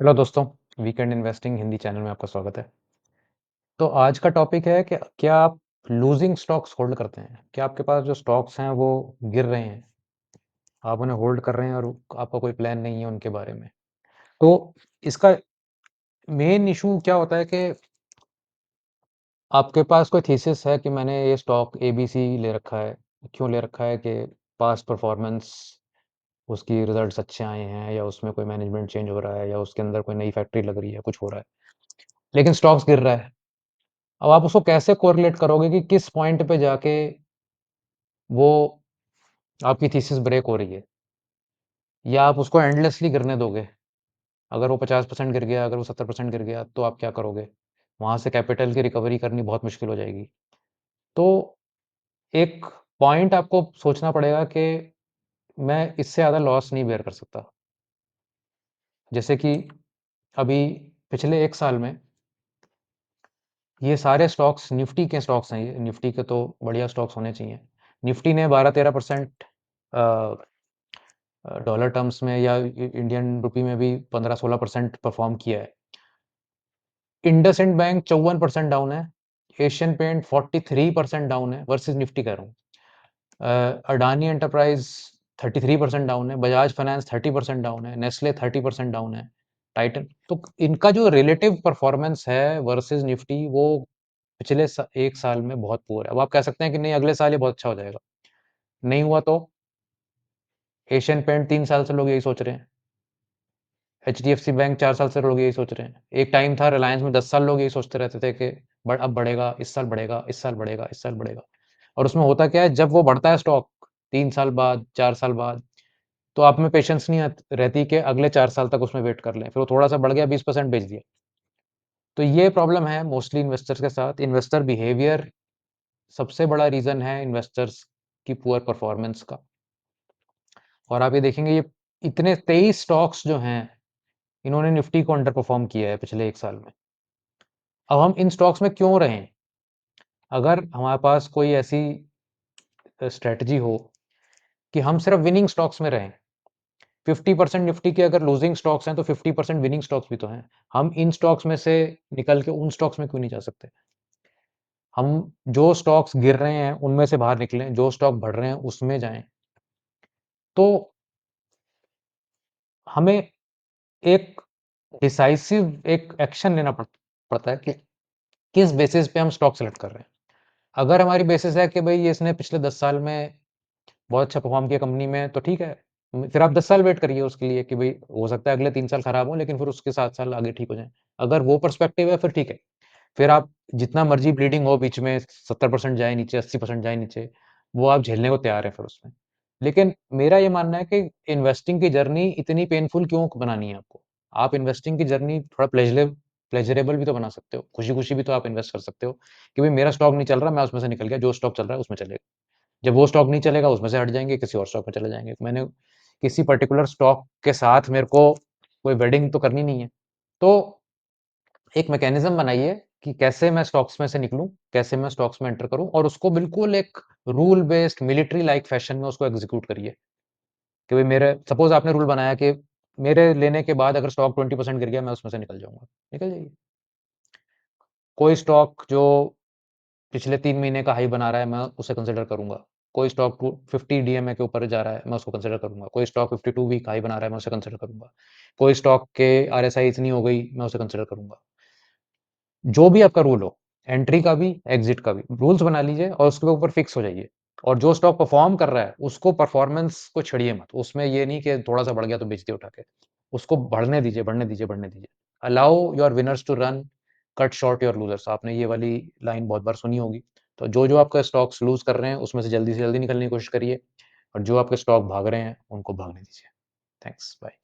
Hello दोस्तों, weekend investing Hindi channel में आपका स्वागत है। तो आज का टॉपिक है कि क्या आप लूजिंग स्टॉक्स होल्ड करते हैं? क्या आपके पास जो स्टॉक्स हैं वो गिर रहे हैं, आप उन्हें होल्ड कर रहे हैं और आपका कोई प्लान नहीं है उनके बारे में? तो इसका मेन इश्यू क्या होता है कि आपके पास कोई थीसिस है कि मैंने ये स्टॉक एबीसी ले रखा है। क्यों ले रखा है कि पास्ट परफॉर्मेंस उसकी रिजल्ट्स अच्छे आए हैं या उसमें कोई मैनेजमेंट चेंज हो रहा है या उसके अंदर कोई नई फैक्ट्री लग रही है, कुछ हो रहा है। लेकिन स्टॉक्स गिर रहा है। अब आप उसको कैसे कोरिलेट करोगे कि किस पॉइंट पे जाके वो आपकी थीसिस ब्रेक हो रही है या आप उसको एंडलेसली गिरने दोगे? अगर वो 50% गिर गया, अगर वो 70% गिर गया, तो आप क्या करोगे? वहाँ से कैपिटल की रिकवरी करनी बहुत मुश्किल हो जाएगी। तो एक पॉइंट आपको सोचना पड़ेगा कि मैं इससे ज़्यादा लॉस नहीं बेयर कर सकता। जैसे कि अभी पिछले 1 साल में ये सारे स्टॉक्स निफ्टी के स्टॉक्स हैं ये, निफ्टी के तो बढ़िया स्टॉक्स होने चाहिए। निफ्टी ने 12-13% अ डॉलर टर्म्स में या इंडियन रुपी में भी 15-16% परफॉर्म किया है। इंडसइंड बैंक 54% डाउन है। एशियन पेंट 43% डाउन है वर्सेस निफ्टी कह रहा हूँ। अडानी एंटरप्राइज 33% डाउन है। बजाज फाइनेंस 30% डाउन है। नेस्ले 30% डाउन है। टाइटन तो इनका जो रिलेटिव परफॉर्मेंस है वर्सेस निफ्टी वो पिछले 1 साल में बहुत पुअर है। अब आप कह सकते हैं कि नहीं अगले साल ये बहुत अच्छा हो जाएगा। नहीं हुआ तो एशियन पेंट 3 साल से लोग यही सोच रहे हैं। एचडीएफसी बैंक 4 साल से लोग यही सोच रहे हैं। एक टाइम था रिलायंस में 10 साल लोग यही सोचते रहते थे कि अब बढ़ेगा, इस साल बढ़ेगा, इस साल बढ़ेगा, इस साल बढ़ेगा। और उसमें होता क्या है, जब वो बढ़ता है स्टॉक 3 साल बाद, 4 साल बाद, तो आप में पेशेंस नहीं रहती कि अगले 4 साल तक उसमें वेट कर लें। फिर वो थोड़ा सा बढ़ गया, 20% बेच दिया। तो ये प्रॉब्लम है मोस्टली इन्वेस्टर्स के साथ। इन्वेस्टर बिहेवियर सबसे बड़ा रीजन है इन्वेस्टर्स की पुअर परफॉर्मेंस का। और आप ये देखेंगे, ये इतने 23 स्टॉक्स जो हैं, इन्होंने निफ्टी को अंडर परफॉर्म किया है पिछले 1 साल में। अब हम इन स्टॉक्स में क्यों रहें? अगर हमारे पास कोई ऐसी स्ट्रेटजी हो कि हम सिर्फ विनिंग स्टॉक्स में रहें। 50% निफ्टी के अगर लूजिंग स्टॉक्स हैं तो 50% विनिंग स्टॉक्स भी तो हैं। हम इन स्टॉक्स में से निकल के उन स्टॉक्स में क्यों नहीं जा सकते? हम जो स्टॉक्स गिर रहे हैं उनमें से बाहर निकलें, जो स्टॉक बढ़ रहे हैं उसमें जाएं। तो हमें एक डिसाइसिव एक एक्शन लेना पड़ता है कि किस बेसिस पे हम स्टॉक सेलेक्ट कर रहे हैं। अगर हमारी बेसिस है कि भाई ये इसने पिछले 10 साल में बहुत अच्छा परफॉर्म किया कंपनी में, तो ठीक है। फिर आप 10 साल वेट करिए उसके लिए कि भाई हो सकता है अगले 3 साल खराब हो लेकिन फिर उसके 7 साल आगे ठीक हो जाएँ। अगर वो पर्सपेक्टिव है फिर ठीक है। फिर आप जितना मर्ज़ी ब्लीडिंग हो बीच में 70% जाए नीचे, 80% जाए नीचे, वो आप झेलने को तैयार हैं फिर उसमें। लेकिन मेरा ये मानना है कि इन्वेस्टिंग की जर्नी इतनी पेनफुल क्यों बनानी है आपको? आप इन्वेस्टिंग की जर्नी थोड़ा प्लेज़रेबल भी तो बना सकते हो। खुशी-खुशी भी तो आप इन्वेस्ट कर सकते हो कि भाई मेरा स्टॉक नहीं चल रहा, मैं उसमें से निकल गया, जो स्टॉक चल रहा है उसमें चलेगा। जब वो स्टॉक नहीं चलेगा उसमें से हट जाएँगे, किसी और स्टॉक में चले जाएँगे। मैंने किसी पर्टिकुलर स्टॉक के साथ मेरे को कोई वेडिंग तो करनी नहीं है। तो एक मैकेनिज़्म बनाइए कि कैसे मैं स्टॉक्स में से निकलूँ, कैसे मैं स्टॉक्स में एंटर करूँ और उसको बिल्कुल एक rule based military like fashion में उसको एग्ज़ीक्यूट करिए कि भई मेरे सपोज़ आपने रूल बनाया कि मेरे लेने के बाद अगर स्टॉक 20% गिर गया, मैं उसमें से निकल जाऊँगा। निकल जाइए। कोई स्टॉक जो पिछले 3 महीने का हाई बना रहा है, मैं उसे कंसिडर करूँगा। कोई स्टॉक टू 50 डीएमए के ऊपर जा रहा है, मैं उसको कंसिडर करूँगा। कोई स्टॉक 52 वीक हाई बना रहा है, मैं उसे कंसिडर करूँगा। कोई स्टॉक के आरएसआई इतनी हो गई, मैं उसे कंसिडर करूँगा। जो भी आपका रूल हो, एंट्री का भी, एग्ज़िट का भी, रूल्स बना लीजिए और उसके ऊपर फिक्स हो जाइए। और जो स्टॉक परफ़ॉर्म कर रहा है, उसको परफ़ॉर्मेंस को छेड़िए मत। उसमें ये नहीं कि थोड़ा-सा बढ़ गया तो बेच दिया उठा के। उसको बढ़ने दीजिए, बढ़ने दीजिए, बढ़ने दीजिए। Allow your winners to run, cut short your losers. आपने ये वाली लाइन बहुत बार सुनी होगी। तो जो-जो आपका स्टॉक्स लूज़ कर रहे हैं, उसमें से जल्दी निकलने की कोशिश करिए और जो आपके स्टॉक भाग रहे हैं, उनको भागने दीजिए। Thanks, bye.